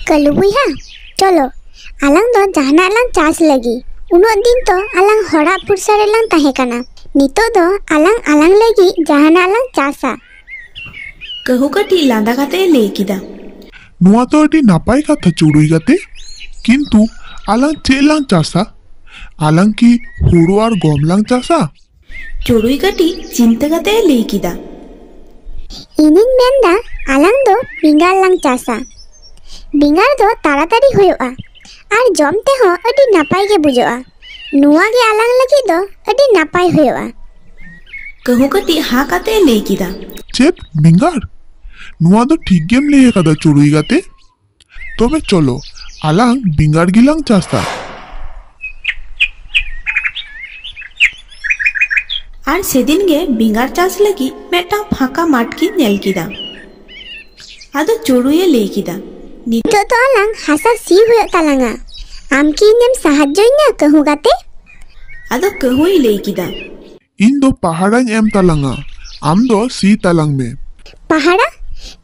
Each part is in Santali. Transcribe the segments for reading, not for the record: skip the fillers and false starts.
Kalau buiha, cholo, alang do jahana lang chas lagi. Unok din to alang horak pursare lang tahe kana. Nito do alang lagi jahana lang chasa. Kahu kati landa kate lay kida. Nuwa to adi napai katha Churui gate, kintu alang che lang chasa? Alang ki huru ar gom lang chasa? Churui kati cinta kate lay kida. Inin menda alang do bingar lang chasa. Bingar do taratari huyoa. Ar jom teho adi napai ge bujoa. Nuwa ge alang lagi do adi napai huyoa. Kahu kati ha kate lay kida. Chet bingar? Nuwa do thik gem lay kada Churui gate? Tobe cholo, alang bingar gilang chasa. Ar sedin ge bingar chas lagi metang phaka mat ki nel kida. Ado Churui lay kida. Nito to alang hasa si huyok talanga. Am ki nem sahajjonya kahu gate? Ado kahui lay kida. In do paharañ em talanga, am do si talang me. Pahara?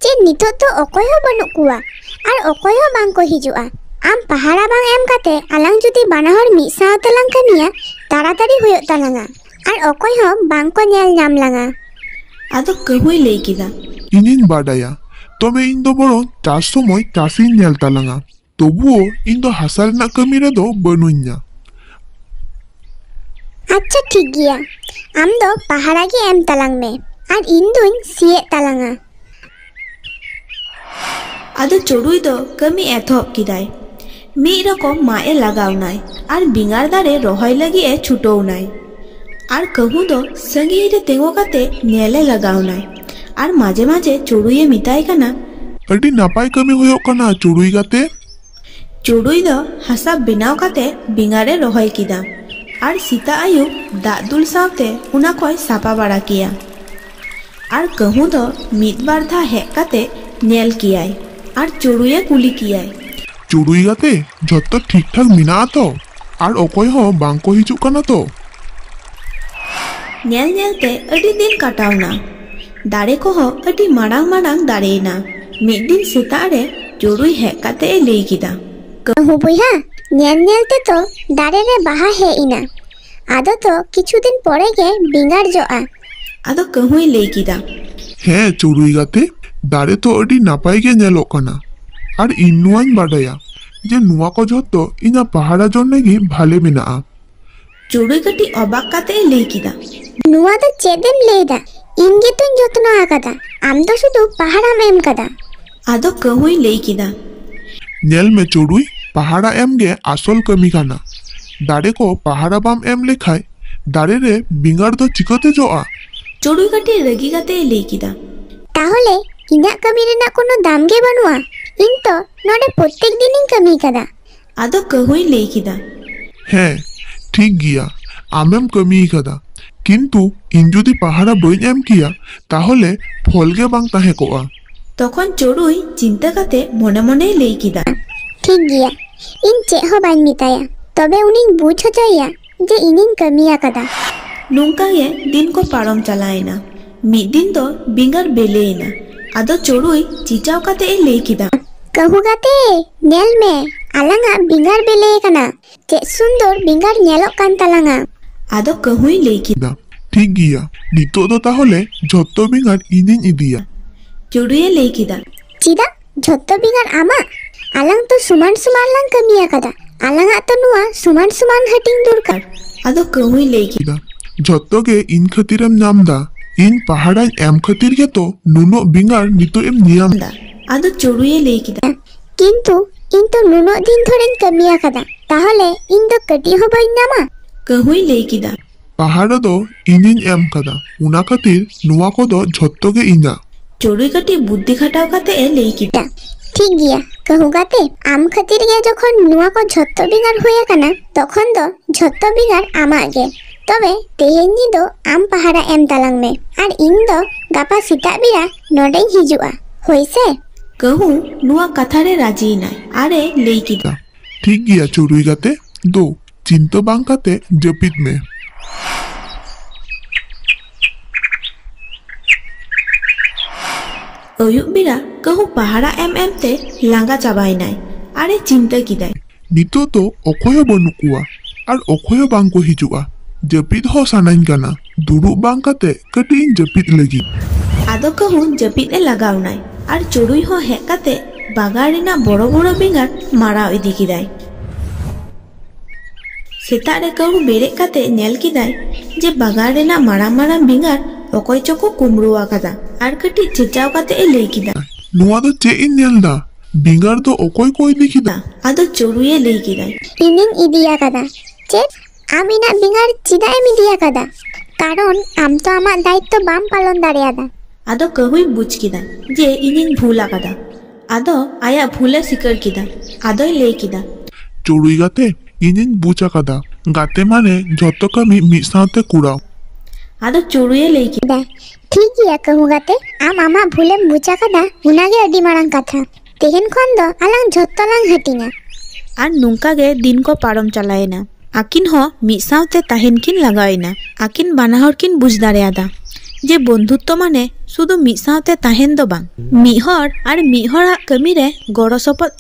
Che nito to okoy ho banuk kuwa. Ar okoy ho bang ko hijua. Am pahara bang em kate alang judi banahor mi saw talang kamiya taratari huyok talanga. Ar okoy ho bang ko nyel nyam langa. Ado kahui lay kida. Inin badaya, tobe in do boron chas somoy chasin nyel talanga. Tobuo in do hasa renak kami re do banunya. Acha thik giya. Am do pahara ge em talang me. Ar in duin siye talanga. Ado Churui do kami ethop kidai. Mid rokom ma e lagaw nai. Ar bingar dare rohoy lagi e chutou nai. Ar kahu do sangi re tengo kate nyele lagaw nai. Ar maje maje Churui e mitai kana. Adi napai kami huyok kana Churui gate? Churui do hasa binaw kate bingar e rohoy kida. Ar sita ayu dak dul saute una koy sapa bara kiya. Ar kahu do midbar tha hek kate nyel kiyai. Ar Churui e kuli kiyai. Churui gate jotto ঠিক ঠাক মিনা তো আর অকয় হ বাংকো হিজুক কানা তো Nyel nyel te adi din kataw na. Dare ko ho adi marang marang dare na. Mid din sita re Churui hek kate e lay kida. Kahu buiha, nyel te to dare re baha he ina. Ado to kichu din pore ge bingar joa. Ado kahui lay kida. হ্যাঁ Churui gate দারে তো adi napai ge nyelok kana আর ইন্নুয়ান বাডায়া যে নুয়া ko jotto ina pahara jonne gi bhale menaa. Churui kati obak kate e lay kida. Nuwa do chedem leda. Inge tun jotno akada. Am do sudu paharam em kada. Ado kahui lay kida. Nyel me Churui pahara em ge asol kami kana. Dare ko pahara bam em lekhai dare re bingar do chikote joa. Churui kati ragi kate e lay kida. Tahole inyak kami renak kono dam ge banua. In to node prottek dinin kami kada. Ado kahui lay kida. হ্যাঁ ঠিক গিয়া আমেম কমি কাদা কিন্তু ইন যদি পাহারা বইন এম কিয়া তাহলে ফলগে বাং তাহে কোয়া তখন Churui চিন্তা kate mone mone lay kida. Thik giya. In che ho bain mitaya. Tobe uning buj hocoya je inin kami akada. Nungka ge din ko parom chalaena. Mid din do bingar beleena. Ado Churui chichaw kate e lay kida. Kahu gate, nyel me. Alanga bingar bele kana. Che sundor bingar nyelok kan talanga. Ado kahui lay kida. ঠিক গিয়া নিতো তো তাহলে যত বিঙার ইদিন ইদিয়া Churui e lay kida. Chida, jotto bingar ama. Alang to suman suman lang kami akada. Alang ato nuwa suman suman hating durkar. Ado kahui lay kida. যতগে ইন খাতিরম নামদা ইন পাহাড়াই এম খাতির গে তো নুনো বিঙার নিতো এম নিয়াম Ado Churui e lay kida. Kintu in to nuno din thoren kami akada. Tahole in do kati ho bain nama. Kahui lay kida. পাহাড়া দো ইনিন এম কাদা উনা খাতির নুয়া কদো যতগে ইনা Churui kati buddhi khataw kate e lay kida. ঠিক গিয়া কাহু গাতে আম খাতির গে যখন নুয়া কো ঝত্ত বিঙার হয়ে কানা তখন দো ঝত্ত বিঙার আমা গে তবে তেহেনি দো আম পাহারা এম তালাং মে আর ইন দো গাপা সিতা বিরা নডেই হিজুয়া হইছে Kahu nuwa kathare raji nai. Are lay kida. ঠিক গিয়া Churui গাতে দো চিন্তা বাং কাতে জপিত মে Oyuk bira kahu pahara te langa cabai nai. ᱟᱨᱮ ᱪᱤᱱᱛᱟᱹ ᱠᱮᱫᱟᱭ, ᱱᱤᱛᱚᱜ ᱫᱚ ᱚᱠᱚᱭ ᱦᱚᱸ ᱵᱟᱹᱱᱩᱜ ᱠᱚᱣᱟ ᱟᱨ ᱚᱠᱚᱭ ᱦᱚᱸ ᱵᱟᱝ ᱠᱚ ᱦᱤᱡᱩᱜᱼᱟ। ᱡᱟᱹᱯᱤᱫ ᱦᱚᱸ ᱥᱟᱱᱟᱧ ᱠᱟᱱᱟ, ᱫᱩᱲᱩᱵ ᱵᱟᱝ ᱠᱟᱛᱮ ᱠᱟᱹᱴᱤᱡ ᱤᱧ ᱡᱟᱹᱯᱤᱫ ᱞᱟᱹᱜᱤᱫ। ᱟᱫᱚ ᱠᱟᱹᱦᱩ ᱡᱟᱹᱯᱤᱫ ᱮ ᱞᱟᱜᱟᱣᱱᱟᱭ ᱟᱨ ᱪᱩᱲᱩᱭ ᱦᱚᱸ ᱦᱮᱡ ᱠᱟᱛᱮ ᱵᱟᱜᱟᱱ ᱨᱮᱱᱟᱜ ᱵᱚᱲᱚ ᱵᱚᱲᱚ ᱵᱮᱸᱜᱟᱲ ᱢᱟᱨᱟᱣ ᱤᱫᱤ ᱠᱮᱫᱟᱭ। ᱥᱮᱛᱟᱜ ᱨᱮ ᱠᱟᱹᱦᱩ ᱵᱮᱨᱮᱫ ᱠᱟᱛᱮ ᱧᱮᱞ ᱠᱮᱫᱟᱭ ᱡᱮ ᱵᱟᱜᱟᱱ ᱨᱮᱱᱟᱜ ᱢᱟᱨᱟᱝ ᱢᱟᱨᱟᱝ ᱵᱮᱸᱜᱟᱲ ᱚᱠᱚᱭ ᱪᱚᱠᱚ ᱠᱩᱢᱲᱩ ᱟᱠᱟᱫᱟ ᱟᱨ ᱠᱟᱹᱴᱤᱡ ᱪᱮᱸᱪᱟᱣ ᱠᱟᱛᱮ ᱮ ᱞᱟᱹᱭ ᱠᱮᱫᱟ। ᱱᱚᱣᱟ ᱫᱚ ᱪᱮᱫ ᱤᱧ ᱧᱮᱞ ᱫᱟ? ᱵᱮᱸᱜᱟᱲ ᱫᱚ ᱚᱠᱚᱭ ᱠᱚ ᱤᱫᱤ ᱠᱮᱫᱟ? ᱟᱫᱚ ᱪᱩᱲᱩᱭᱮ ᱞᱟᱹᱭ ᱠᱮᱫᱟᱭ, ᱤᱧᱤᱧ ᱤᱫᱤᱭᱟᱠᱟᱫᱟ। ᱪᱮᱫ? ᱟᱢ ᱤᱧᱟᱹᱜ ᱵᱮᱸᱜᱟᱲ ᱪᱮᱫᱟᱜ ᱮᱢ ᱤᱫᱤᱭᱟᱠᱟᱫᱟ? ᱠᱟᱨᱚᱱ ᱟᱢ ᱛᱚ ᱟᱢᱟᱜ ᱫᱟᱭᱤᱛᱛᱚ ᱵᱟᱢ ᱯᱟᱞᱚᱱ ᱫᱟᱲᱮᱭᱟᱫᱟ। ᱟᱫᱚ ᱠᱟᱹᱦᱩᱭ ᱵᱩᱡ ᱠᱮᱫᱟ ᱡᱮ ᱤᱧᱤᱧ ᱵᱷᱩᱞ ᱟᱠᱟᱫᱟ। ᱟᱫᱚ ᱟᱭᱟᱜ ᱵᱷᱩᱞᱮ ᱥᱤᱠᱟᱹᱨ ᱠᱮᱫᱟ। ᱟᱫᱚᱭ ᱞᱟᱹᱭ ᱠᱮᱫᱟ, ᱪᱩᱲᱩᱭ ᱜᱟᱛᱮ, ᱤᱧᱤᱧ ᱵᱩᱡ ᱟᱠᱟᱫᱟ। ᱜᱟᱛᱮ ᱢᱟᱱᱮ ᱡᱷᱚᱛᱚ ᱠᱟᱹᱢᱤ ᱢᱤᱫ ᱥᱟᱶᱛᱮ ᱠᱚᱨᱟᱣ। ᱟᱫᱚ ᱪᱩᱲᱩᱭᱮ ᱞᱟᱹᱭ ᱠᱮᱫᱟ, ᱴᱷᱤᱠ ᱜᱮᱭᱟ ᱠᱟᱹᱦᱩ ᱜᱟᱛᱮ, ᱟᱢ ᱟᱢᱟᱜ ᱵᱷᱩᱞᱮᱢ ᱵᱩᱡ ᱟᱠᱟᱫᱟ, ᱚᱱᱟᱜᱮ ᱟᱹᱰᱤ ᱢᱟᱨᱟᱝ ᱠᱟᱛᱷᱟ। ᱛᱮᱦᱮᱧ ᱠᱷᱚᱱ ᱫᱚ ᱟᱞᱟᱝ ᱡᱷᱚᱛᱚ ᱞᱟᱝ ᱦᱟᱹᱴᱤᱧᱟ। ᱟᱨ ᱱᱚᱝᱠᱟ ᱜᱮ ᱫᱤᱱ ᱠᱚ ᱯᱟᱨᱚᱢ ᱪᱟᱞᱟᱣᱮᱱᱟ। ᱟᱹᱠᱤᱱ ᱦᱚᱸ ᱢᱤᱫ ᱥᱟᱶᱛᱮ ᱛᱟᱦᱮᱱ ᱠᱤᱱ ᱞᱟᱜᱟᱣᱮᱱᱟ। ᱟᱹᱠᱤᱱ ᱵᱟᱱᱟ ᱦᱚᱲ ᱠᱤᱱ ᱵᱩᱡ ᱫᱟᱲᱮᱭᱟᱫᱟ ᱡᱮ ᱵᱚᱱᱫᱷᱩᱛᱛᱚ ᱢᱟᱱᱮ ᱥᱩᱫᱷᱩ ᱢᱤᱫ ᱥᱟᱶᱛᱮ ᱛᱟᱦᱮᱱ ᱫᱚ ᱵᱟᱝ, ᱢᱤᱫ ᱦᱚᱲ ᱟᱨ ᱢᱤᱫ ᱦᱚᱲᱟᱜ ᱠᱟᱹᱢᱤᱨᱮ ᱜᱚᱲᱚ ᱥᱚᱯᱚᱦᱚᱫ